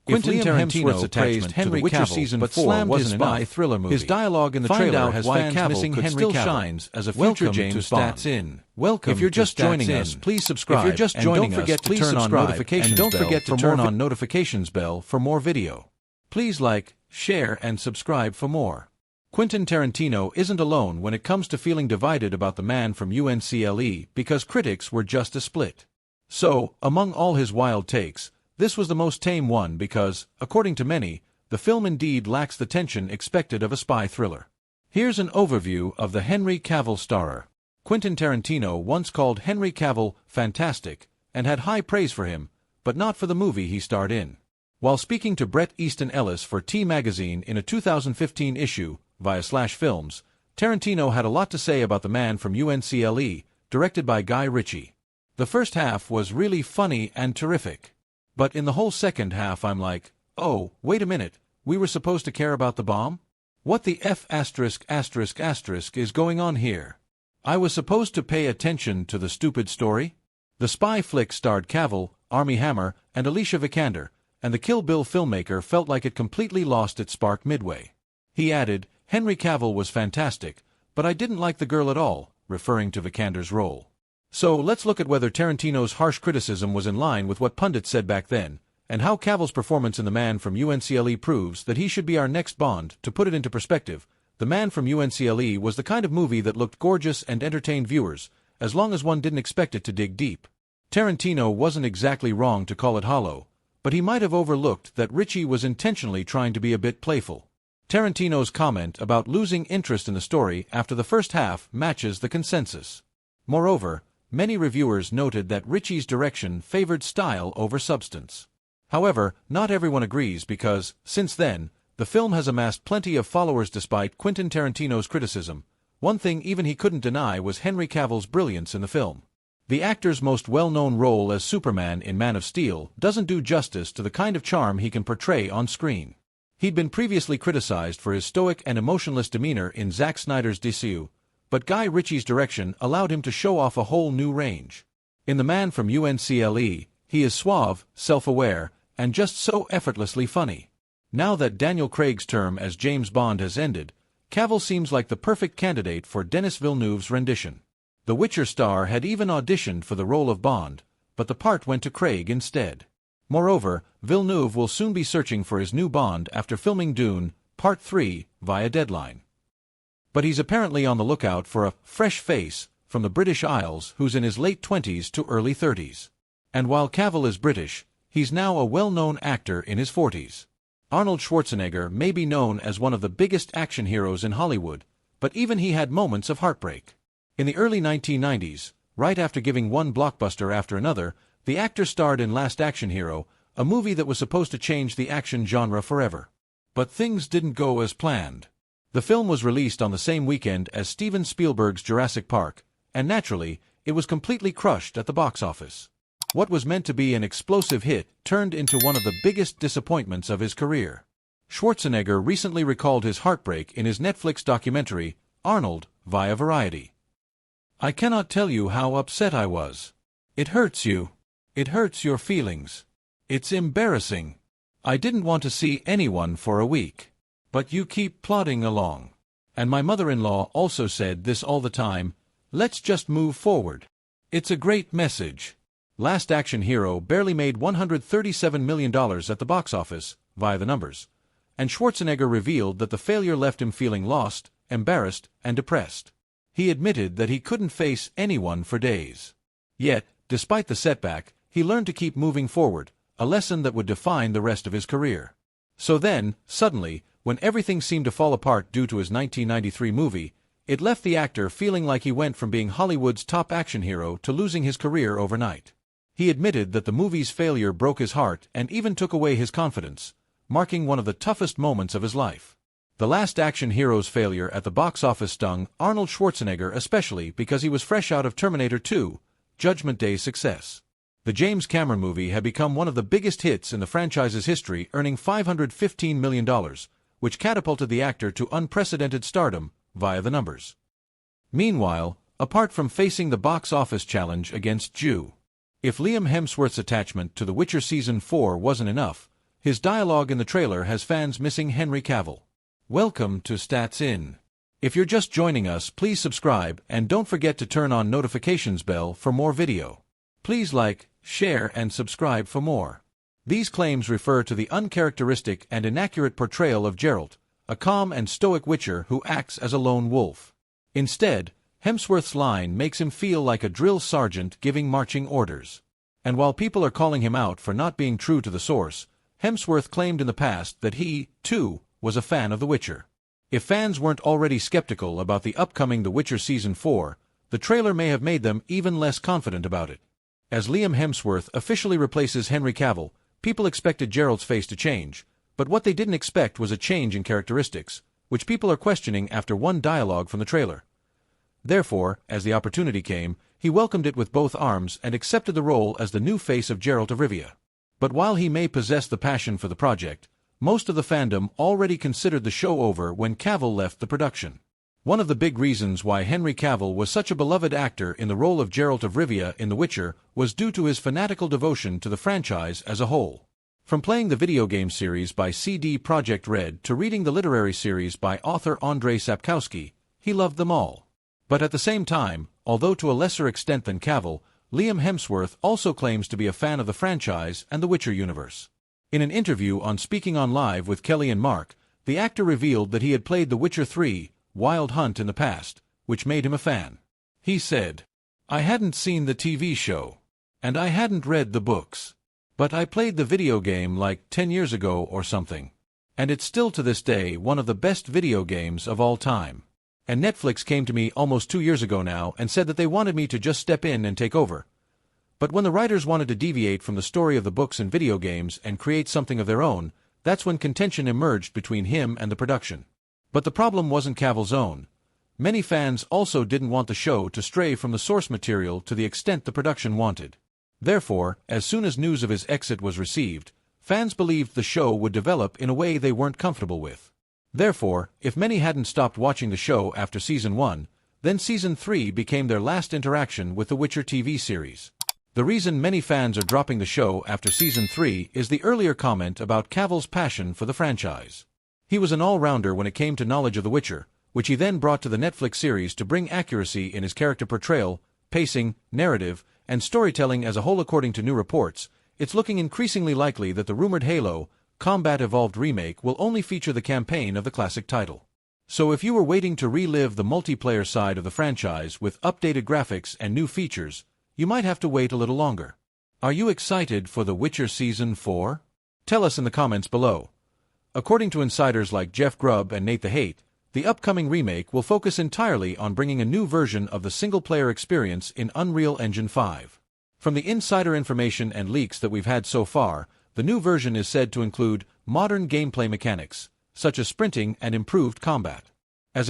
Quentin Tarantino praised Henry Cavill, but slammed his spy thriller movie. His dialogue in the trailer has why fans missing Cavill still shines as a future James Bond. Welcome. If you're just joining us, please subscribe. If you're just joining us, don't forget to turn on notifications bell. And don't forget to turn on notifications bell for more video. Please like, share, and subscribe for more. Quentin Tarantino isn't alone when it comes to feeling divided about The Man from UNCLE because critics were just a split. So, among all his wild takes, this was the most tame one because, according to many, the film indeed lacks the tension expected of a spy thriller. Here's an overview of the Henry Cavill starer. Quentin Tarantino once called Henry Cavill fantastic and had high praise for him, but not for the movie he starred in. While speaking to Bret Easton Ellis for T magazine in a 2015 issue via /Films, Tarantino had a lot to say about The Man from UNCLE, directed by Guy Ritchie. The first half was really funny and terrific. But in the whole second half I'm like, oh, wait a minute, we were supposed to care about the bomb? What the F*** is going on here? I was supposed to pay attention to the stupid story? The spy flick starred Cavill, Armie Hammer, and Alicia Vikander, and the Kill Bill filmmaker felt like it completely lost its spark midway. He added, Henry Cavill was fantastic, but I didn't like the girl at all, referring to Vikander's role. So let's look at whether Tarantino's harsh criticism was in line with what pundits said back then, and how Cavill's performance in The Man from UNCLE proves that he should be our next Bond. To put it into perspective, The Man from UNCLE was the kind of movie that looked gorgeous and entertained viewers, as long as one didn't expect it to dig deep. Tarantino wasn't exactly wrong to call it hollow, but he might have overlooked that Ritchie was intentionally trying to be a bit playful. Tarantino's comment about losing interest in the story after the first half matches the consensus. Moreover, many reviewers noted that Ritchie's direction favored style over substance. However, not everyone agrees because, since then, the film has amassed plenty of followers despite Quentin Tarantino's criticism. One thing even he couldn't deny was Henry Cavill's brilliance in the film. The actor's most well-known role as Superman in Man of Steel doesn't do justice to the kind of charm he can portray on screen. He'd been previously criticized for his stoic and emotionless demeanor in Zack Snyder's DCU, but Guy Ritchie's direction allowed him to show off a whole new range. In The Man from UNCLE, he is suave, self-aware, and just so effortlessly funny. Now that Daniel Craig's term as James Bond has ended, Cavill seems like the perfect candidate for Denis Villeneuve's rendition. The Witcher star had even auditioned for the role of Bond, but the part went to Craig instead. Moreover, Villeneuve will soon be searching for his new Bond after filming Dune, Part 3, via Deadline. But he's apparently on the lookout for a fresh face from the British Isles who's in his late 20s to early 30s. And while Cavill is British, he's now a well-known actor in his 40s. Arnold Schwarzenegger may be known as one of the biggest action heroes in Hollywood, but even he had moments of heartbreak. In the early 1990s, right after giving one blockbuster after another, the actor starred in Last Action Hero, a movie that was supposed to change the action genre forever. But things didn't go as planned. The film was released on the same weekend as Steven Spielberg's Jurassic Park, and naturally, it was completely crushed at the box office. What was meant to be an explosive hit turned into one of the biggest disappointments of his career. Schwarzenegger recently recalled his heartbreak in his Netflix documentary, Arnold, via Variety. I cannot tell you how upset I was. It hurts you. It hurts your feelings. It's embarrassing. I didn't want to see anyone for a week. But you keep plodding along. And my mother-in-law also said this all the time, let's just move forward. It's a great message. Last Action Hero barely made $137 million at the box office, via the numbers, and Schwarzenegger revealed that the failure left him feeling lost, embarrassed, and depressed. He admitted that he couldn't face anyone for days. Yet, despite the setback, he learned to keep moving forward, a lesson that would define the rest of his career. So then, suddenly, when everything seemed to fall apart due to his 1993 movie, it left the actor feeling like he went from being Hollywood's top action hero to losing his career overnight. He admitted that the movie's failure broke his heart and even took away his confidence, marking one of the toughest moments of his life. The Last Action Hero's failure at the box office stung Arnold Schwarzenegger especially because he was fresh out of Terminator 2, Judgment Day's success. The James Cameron movie had become one of the biggest hits in the franchise's history, earning $515 million, which catapulted the actor to unprecedented stardom via the numbers. Meanwhile, apart from facing the box office challenge against Jew, if Liam Hemsworth's attachment to The Witcher Season 4 wasn't enough, His dialogue in the trailer has fans missing Henry Cavill. Welcome to Stats In. If you're just joining us, please subscribe and don't forget to turn on notifications bell for more video. Please like, share and subscribe for more. These claims refer to the uncharacteristic and inaccurate portrayal of Geralt, a calm and stoic witcher who acts as a lone wolf. Instead, Hemsworth's line makes him feel like a drill sergeant giving marching orders. And while people are calling him out for not being true to the source, Hemsworth claimed in the past that he, too, was a fan of The Witcher. If fans weren't already skeptical about the upcoming The Witcher Season 4, the trailer may have made them even less confident about it. As Liam Hemsworth officially replaces Henry Cavill, people expected Geralt's face to change, but what they didn't expect was a change in characteristics, which people are questioning after one dialogue from the trailer. Therefore, as the opportunity came, he welcomed it with both arms and accepted the role as the new face of Geralt of Rivia. But while he may possess the passion for the project, most of the fandom already considered the show over when Cavill left the production. One of the big reasons why Henry Cavill was such a beloved actor in the role of Geralt of Rivia in The Witcher was due to his fanatical devotion to the franchise as a whole. From playing the video game series by CD Projekt Red to reading the literary series by author Andrzej Sapkowski, he loved them all. But at the same time, although to a lesser extent than Cavill, Liam Hemsworth also claims to be a fan of the franchise and the Witcher universe. In an interview on Speaking On Live with Kelly and Mark, the actor revealed that he had played The Witcher 3, Wild Hunt in the past, which made him a fan. He said, "I hadn't seen the TV show, and I hadn't read the books. But I played the video game like 10 years ago or something. And it's still to this day one of the best video games of all time. And Netflix came to me almost 2 years ago now and said that they wanted me to just step in and take over. But when the writers wanted to deviate from the story of the books and video games and create something of their own, that's when contention emerged between him and the production. But the problem wasn't Cavill's own. Many fans also didn't want the show to stray from the source material to the extent the production wanted. Therefore, as soon as news of his exit was received, fans believed the show would develop in a way they weren't comfortable with. Therefore, if many hadn't stopped watching the show after Season 1, then Season 3 became their last interaction with the Witcher TV series. The reason many fans are dropping the show after Season 3 is the earlier comment about Cavill's passion for the franchise. He was an all-rounder when it came to knowledge of The Witcher, which he then brought to the Netflix series to bring accuracy in his character portrayal, pacing, narrative, and storytelling as a whole. According to new reports, it's looking increasingly likely that the rumored Halo Combat Evolved remake will only feature the campaign of the classic title. So if you were waiting to relive the multiplayer side of the franchise with updated graphics and new features, you might have to wait a little longer. Are you excited for The Witcher Season 4? Tell us in the comments below. According to insiders like Jeff Grubb and Nate the Hate, the upcoming remake will focus entirely on bringing a new version of the single-player experience in Unreal Engine 5. From the insider information and leaks that we've had so far, the new version is said to include modern gameplay mechanics, such as sprinting and improved combat. As